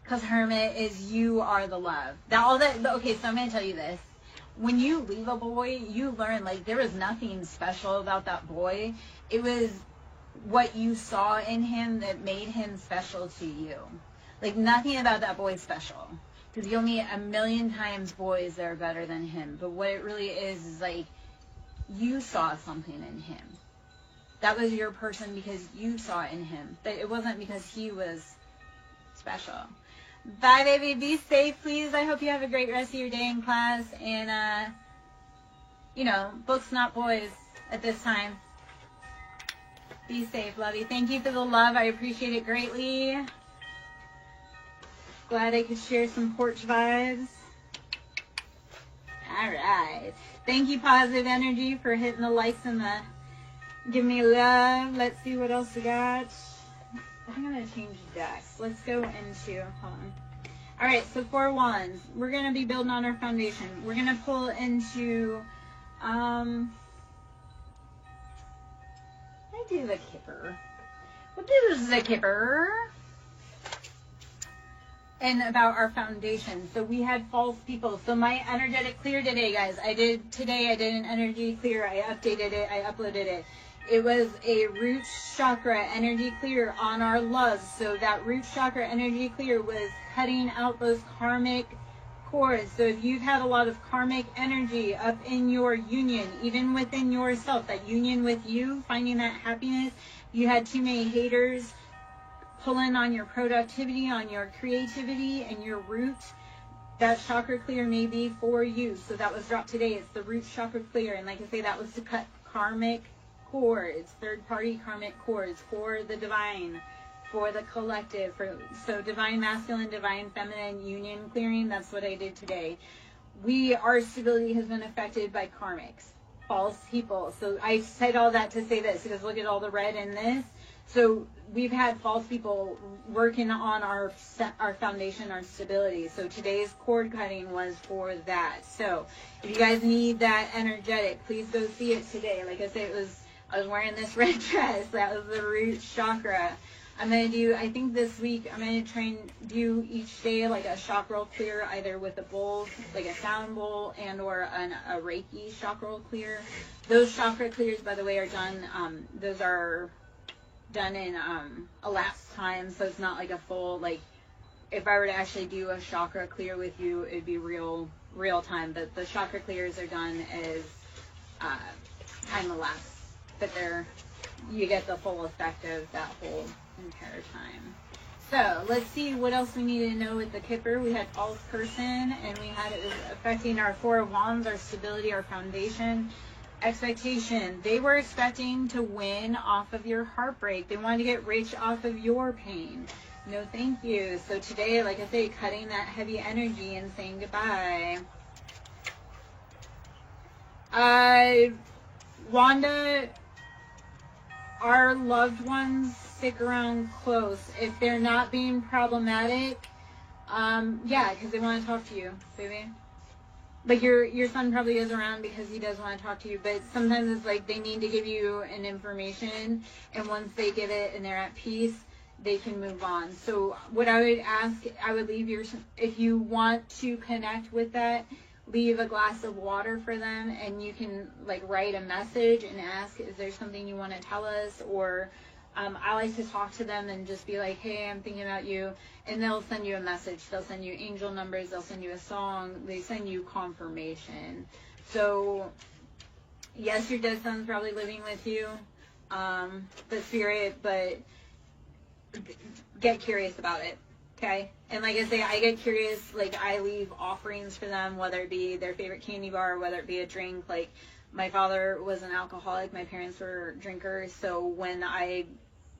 Because, Hermit, is you are the love. Okay, so I'm going to tell you this. When you leave a boy, you learn, like, there was nothing special about that boy. It was what you saw in him that made him special to you. Like, nothing about that boy is special. Because you'll meet a million times boys that are better than him. But what it really is like, you saw something in him. That was your person because you saw it in him. But it wasn't because he was special. Bye, baby. Be safe, please. I hope you have a great rest of your day in class. And, books, not boys at this time. Be safe, lovey. Thank you for the love. I appreciate it greatly. Glad I could share some porch vibes. All right. Thank you, Positive Energy, for hitting the likes and the give me love. Let's see what else we got. I'm going to change decks. Let's go into, hold on. All right, so 4 wands. We're going to be building on our foundation. We're going to pull into, I do the Kipper. What is the Kipper? And about our foundation. So we had false people. So my energetic clear today, guys. I did an energy clear. I updated it. I uploaded it. It was a root chakra energy clear on our love. So that root chakra energy clear was cutting out those karmic cords. So if you've had a lot of karmic energy up in your union, even within yourself, that union with you, finding that happiness, you had too many haters pulling on your productivity, on your creativity, and your root, that chakra clear may be for you. So that was dropped today. It's the root chakra clear. And like I say, that was to cut karmic cords, third-party karmic cords for the divine, for the collective. So divine masculine, divine feminine union clearing, that's what I did today. Our stability has been affected by karmics, false people. So I said all that to say this, because look at all the red in this. So we've had false people working on our foundation, our stability. So today's cord cutting was for that. So if you guys need that energetic, please go see it today. Like I said, I was wearing this red dress. That was the root chakra. I'm going to do, I think this week, I'm going to do each day like a chakra clear, either with a bowl, like a sound bowl, and or a Reiki chakra clear. Those chakra clears, by the way, are done, those are done in a lapsed time, so it's not like a full, like, if I were to actually do a chakra clear with you, it'd be real time, but the chakra clears are done as time elapsed, but you get the full effect of that whole entire time. So let's see what else we need to know with the Kipper. We had false person, and we had it was affecting our 4 of Wands, our stability, our foundation, expectation. They were expecting to win off of your heartbreak. They wanted to get rich off of your pain. No, thank you. So today, like I say, cutting that heavy energy and saying goodbye. Wanda, our loved ones stick around close. If they're not being problematic, yeah, because they want to talk to you, baby. But your son probably is around because he does want to talk to you. But sometimes it's like they need to give you an information, and once they give it and they're at peace, they can move on. So what I would ask, I would leave if you want to connect with that, leave a glass of water for them, and you can like write a message and ask, is there something you want to tell us? Or I like to talk to them and just be like, hey, I'm thinking about you, and they'll send you a message. They'll send you angel numbers, they'll send you a song, they send you confirmation. So yes, your dead son's probably living with you, the spirit, but get curious about it. Okay, and like I say, I get curious, like I leave offerings for them, whether it be their favorite candy bar, whether it be a drink. Like my father was an alcoholic, my parents were drinkers, so when I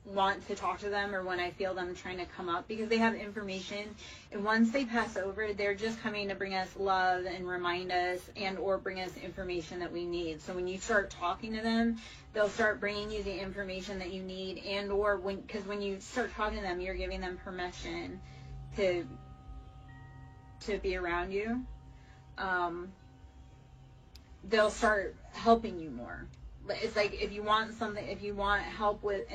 want to talk to them or when I feel them trying to come up, because they have information, and once they pass over, they're just coming to bring us love and remind us and or bring us information that we need. So when you start talking to them, they'll start bringing you the information that you need, and or because when you start talking to them, you're giving them permission to be around you. They'll start helping you more. It's like if you want something, if you want help with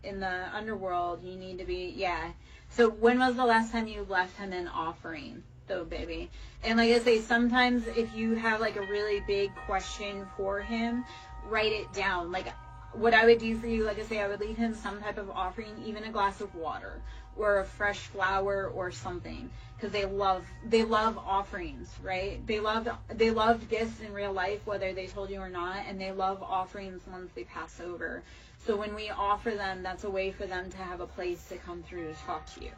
in the underworld, you need to be, yeah. So when was the last time you left him an offering, though, baby? And like I say, sometimes if you have like a really big question for him, write it down. Like what I would do for you, like I say, I would leave him some type of offering, even a glass of water or a fresh flower or something, because they love offerings, right? They loved gifts in real life, whether they told you or not, and they love offerings once they pass over. So when we offer them, that's a way for them to have a place to come through to talk to you.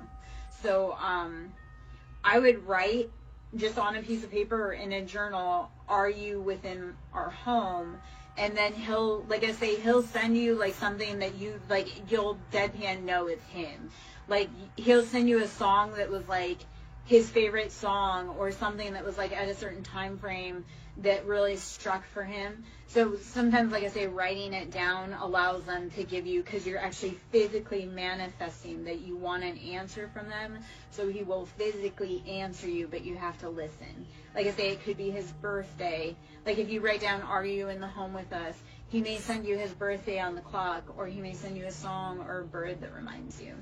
So I would write just on a piece of paper or in a journal, are you within our home? And then he'll, like I say, he'll send you like something that you like, you'll deadpan know it's him. Like he'll send you a song that was like his favorite song, or something that was like at a certain time frame that really struck for him. So sometimes, like I say, writing it down allows them to give you, because you're actually physically manifesting that you want an answer from them. So he will physically answer you, but you have to listen. Like I say, it could be his birthday. Like if you write down, are you in the home with us? He may send you his birthday on the clock, or he may send you a song or a bird that reminds you.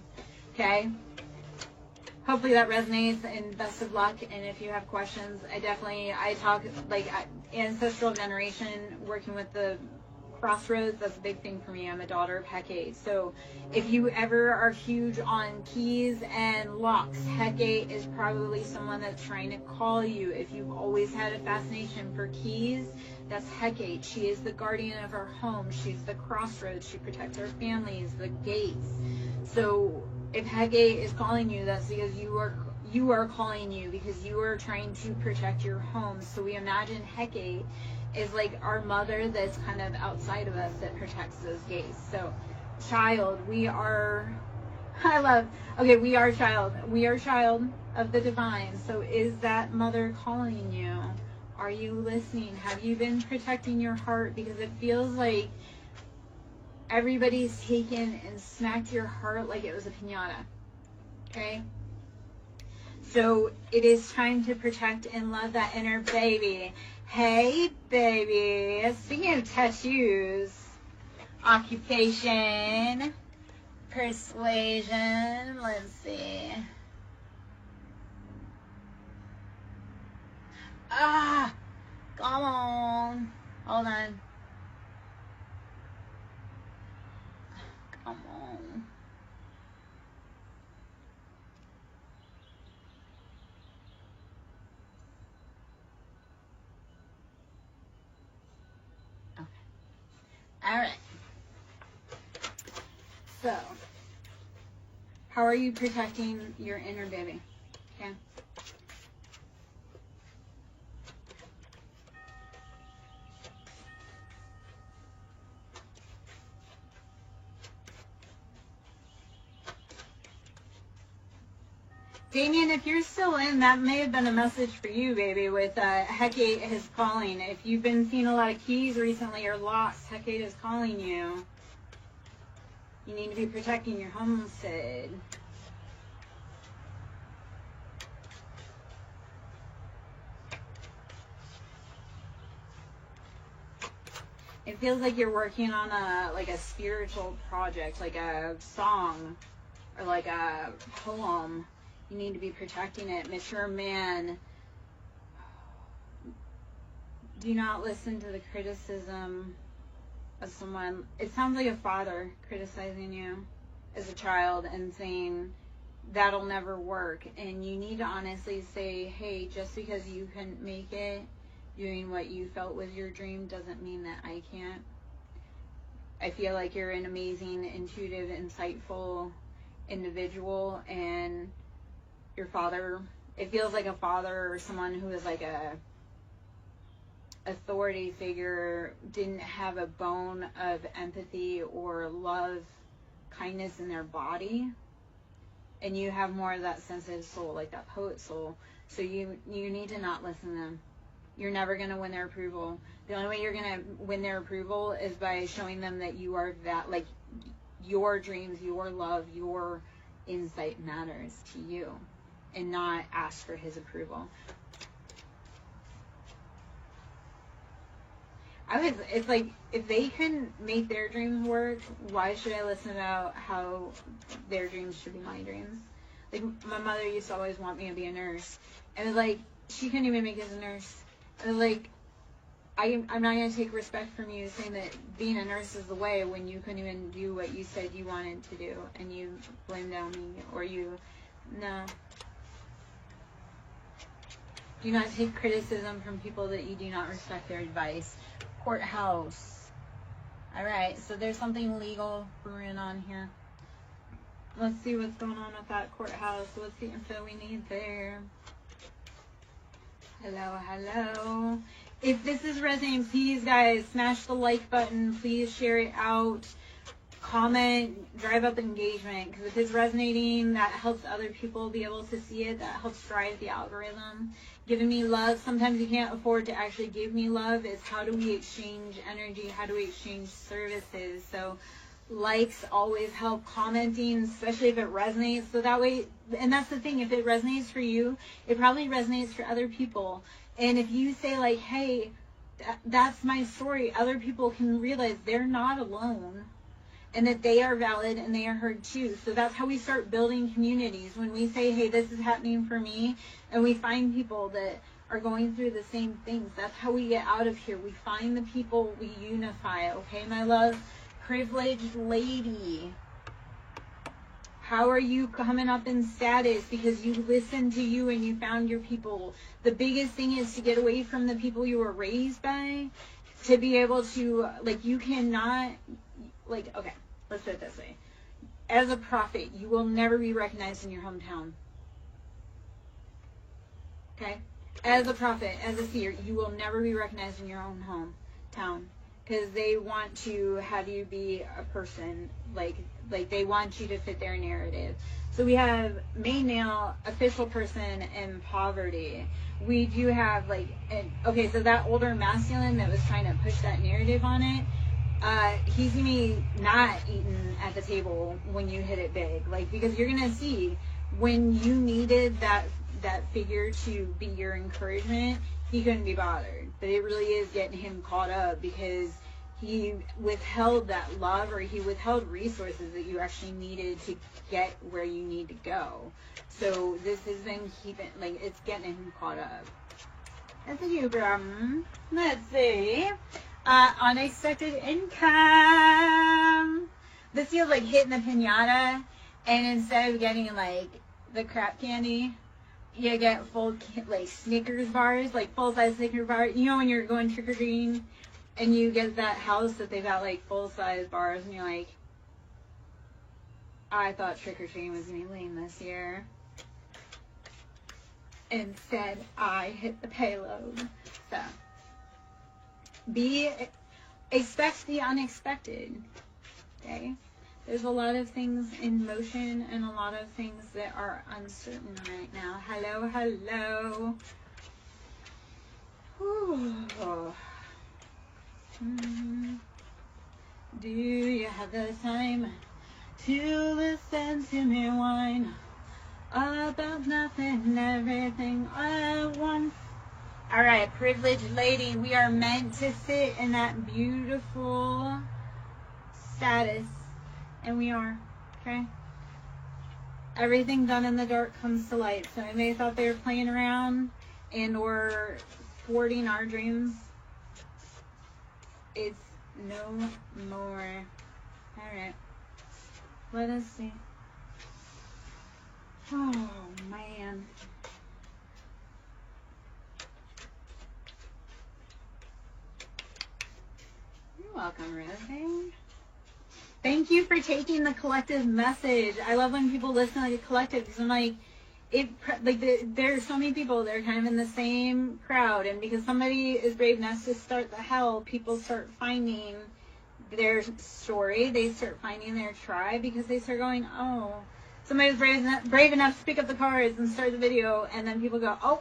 Okay? Hopefully that resonates, and best of luck. And if you have questions, I talk like ancestral generation, working with the crossroads. That's a big thing for me. I'm a daughter of Hecate. So if you ever are huge on keys and locks, Hecate is probably someone that's trying to call you. If you've always had a fascination for keys, that's Hecate. She is the guardian of our home. She's the crossroads. She protects our families, the gates. So if Hecate is calling you, that's because you are calling you, because you are trying to protect your home. So we imagine Hecate is like our mother that's kind of outside of us that protects those gates. So child, we are child. We are child of the divine. So is that mother calling you? Are you listening? Have you been protecting your heart? Because it feels like everybody's taken and smacked your heart like it was a piñata. Okay? So it is time to protect and love that inner baby. Hey, baby. Speaking of tattoos, occupation, Persuasion. Let's see. Ah! Come on. Hold on. Come on. Okay. All right. So, how are you protecting your inner baby? Okay. Damien, if you're still in, that may have been a message for you, baby, with Hecate is calling. If you've been seeing a lot of keys recently or lost, Hecate is calling you. You need to be protecting your homestead. It feels like you're working on a spiritual project, like a song or like a poem. You need to be protecting it. Mature man, do not listen to the criticism of someone. It sounds like a father criticizing you as a child and saying that'll never work. And you need to honestly say, hey, just because you couldn't make it doing what you felt was your dream doesn't mean that I can't. I feel like you're an amazing, intuitive, insightful individual, and your father, it feels like a father or someone who is like a authority figure didn't have a bone of empathy or love, kindness in their body, and you have more of that sensitive soul, like that poet soul. So you need to not listen to them. You're never going to win their approval. The only way you're going to win their approval is by showing them that you are that, like, your dreams, your love, your insight matters to you, and not ask for his approval. It's like, if they can make their dreams work, why should I listen about how their dreams should be my dreams? Like, my mother used to always want me to be a nurse. And it's like, she couldn't even make it as a nurse. And like, I'm not going to take respect from you saying that being a nurse is the way when you couldn't even do what you said you wanted to do. And you blamed on me, or no. Do not take criticism from people that you do not respect their advice. Courthouse. Alright, so there's something legal brewing on here. Let's see what's going on with that courthouse. What's the info we need there? Hello. If this is resonating, please, guys, smash the like button. Please share it out. Comment, drive up engagement, because if it's resonating, that helps other people be able to see it. That helps drive the algorithm. Giving me love. Sometimes you can't afford to actually give me love. It's how do we exchange energy? How do we exchange services? So likes always help. Commenting, especially if it resonates. So that way, and that's the thing, if it resonates for you, it probably resonates for other people. And if you say like, hey, that's my story, other people can realize they're not alone. And that they are valid and they are heard too. So that's how we start building communities. When we say, hey, this is happening for me, and we find people that are going through the same things, that's how we get out of here. We find the people, we unify. Okay, my love? Privileged lady. How are you coming up in status? Because you listened to you and you found your people. The biggest thing is to get away from the people you were raised by, to be able to, like, you cannot, like, okay. Let's put it this way. As a prophet, you will never be recognized in your hometown. Okay? As a prophet, as a seer, you will never be recognized in your own hometown. Because they want to have you be a person. Like they want you to fit their narrative. So we have main male, official person, and poverty. We do have, like, okay, so that older masculine that was trying to push that narrative on it, he's gonna be not eating at the table when you hit it big, like, because you're gonna see when you needed that figure to be your encouragement, he couldn't be bothered. But it really is getting him caught up, because he withheld that love, or he withheld resources that you actually needed to get where you need to go. So this has been keeping, like, it's getting him caught up. That's a new problem. Let's see. Unexpected income. This feels like hitting the pinata, and instead of getting like the crap candy, you get full like Snickers bars, like full-size Snickers bars. You know when you're going trick-or-treating and you get that house that they've got like full-size bars, and you're like, I thought trick-or-treating was gonna be lame this year. Instead, I hit the payload. So, expect the unexpected. Okay? There's a lot of things in motion and a lot of things that are uncertain right now. Hello, hello. Do you have the time to listen to me whine about nothing and everything at once? All right, privileged lady, we are meant to sit in that beautiful status, and we are, okay? Everything done in the dark comes to light. So they thought they were playing around and or thwarting our dreams. It's no more. All right, let us see. Oh, man. You're welcome, Rosie. Thank you for taking the collective message. I love when people listen like a collective, because I'm like, there's so many people that are kind of in the same crowd, and because somebody is brave enough to start the hell, people start finding their story. They start finding their tribe, because they start going, oh, somebody was brave enough to pick up the cards and start the video, and then people go, oh,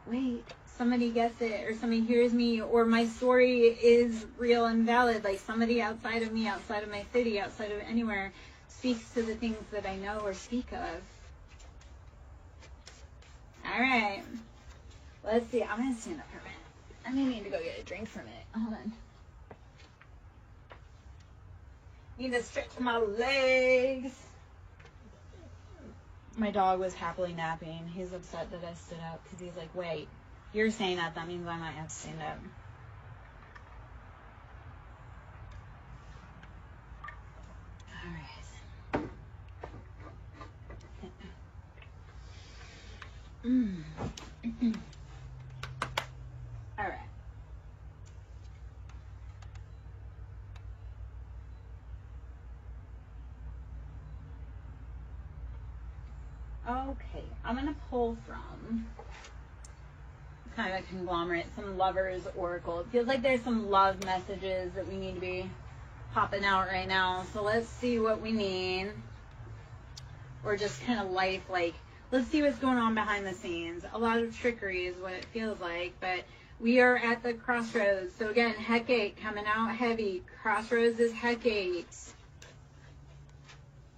wait, somebody gets it, or somebody hears me, or my story is real and valid. Like somebody outside of me, outside of my city, outside of anywhere, speaks to the things that I know or speak of. All right, let's see. I'm gonna stand up for a minute. I may need to go get a drink for a minute. Hold on. Need to stretch my legs. My dog was happily napping. He's upset that I stood up because he's like, wait, you're saying that. That means I might have to stand up. All right. All right. Okay, I'm going to pull from kind of a conglomerate, some Lovers Oracle. It feels like there's some love messages that we need to be popping out right now. So let's see what we need. Or just kind of life, like, let's see what's going on behind the scenes. A lot of trickery is what it feels like, but we are at the crossroads. So again, Hecate coming out heavy. Crossroads is Hecate.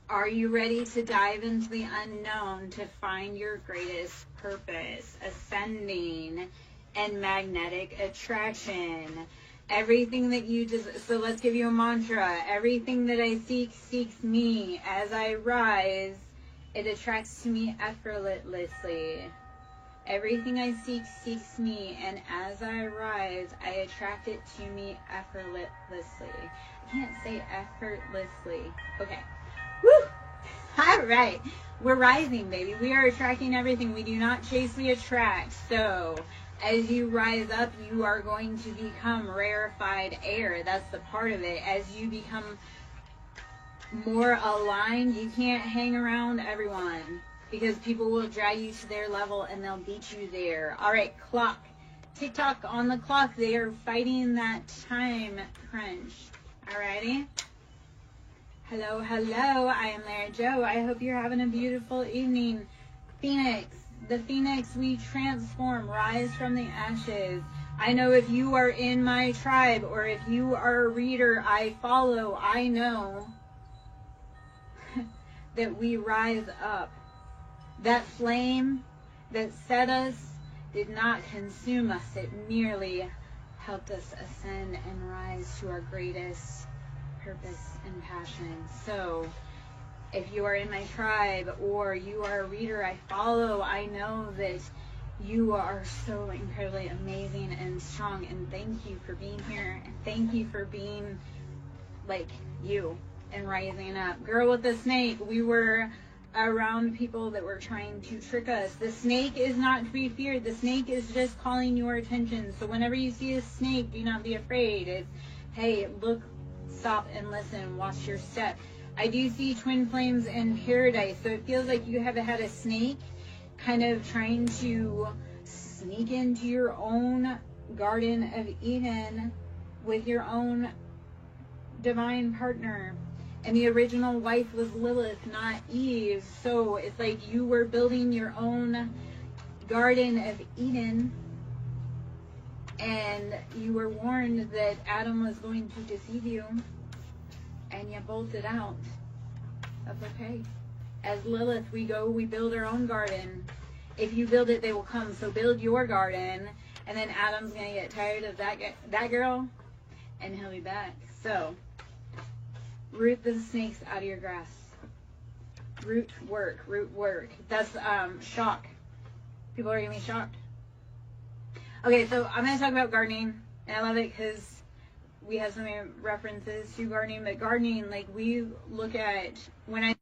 Are you ready to dive into the unknown to find your greatest purpose? Ascending and magnetic attraction. Everything that you just, so let's give you a mantra. Everything that I seek seeks me. As I rise, it attracts to me effortlessly. Everything I seek seeks me, and as I rise, I attract it to me effortlessly. I can't say effortlessly. Okay. Woo! All right. We're rising, baby. We are attracting everything. We do not chase, we attract. So, as you rise up, you are going to become rarefied air. That's the part of it. As you become more aligned, you can't hang around everyone, because people will drag you to their level and they'll beat you there. All right, clock. Tick-tock on the clock. They are fighting that time crunch. All righty. Hello, hello. I am Lara Joe. I hope you're having a beautiful evening. Phoenix. The Phoenix, we transform, rise from the ashes. I know if you are in my tribe, or if you are a reader I follow, I know that we rise up. That flame that set us did not consume us. It merely helped us ascend and rise to our greatest purpose and passion. So if you are in my tribe or you are a reader I follow, I know that you are so incredibly amazing and strong, and thank you for being here, and thank you for being like you and rising up. Girl with the snake, we were around people that were trying to trick us. The snake is not to be feared. The snake is just calling your attention. So whenever you see a snake, do not be afraid. It's, hey, look, stop and listen, watch your step. I do see twin flames in paradise, so it feels like you have had a snake kind of trying to sneak into your own Garden of Eden with your own divine partner. And the original wife was Lilith, not Eve. So it's like you were building your own Garden of Eden, and you were warned that Adam was going to deceive you, and you bolted out. That's okay. As Lilith, we build our own garden. If you build it, they will come. So build your garden, and then Adam's going to get tired of that girl, and he'll be back. So root the snakes out of your grass. Root work. That's shock. People are going to be shocked. Okay, so I'm going to talk about gardening, and I love it because we have so many references to gardening, but gardening, like we look at, when I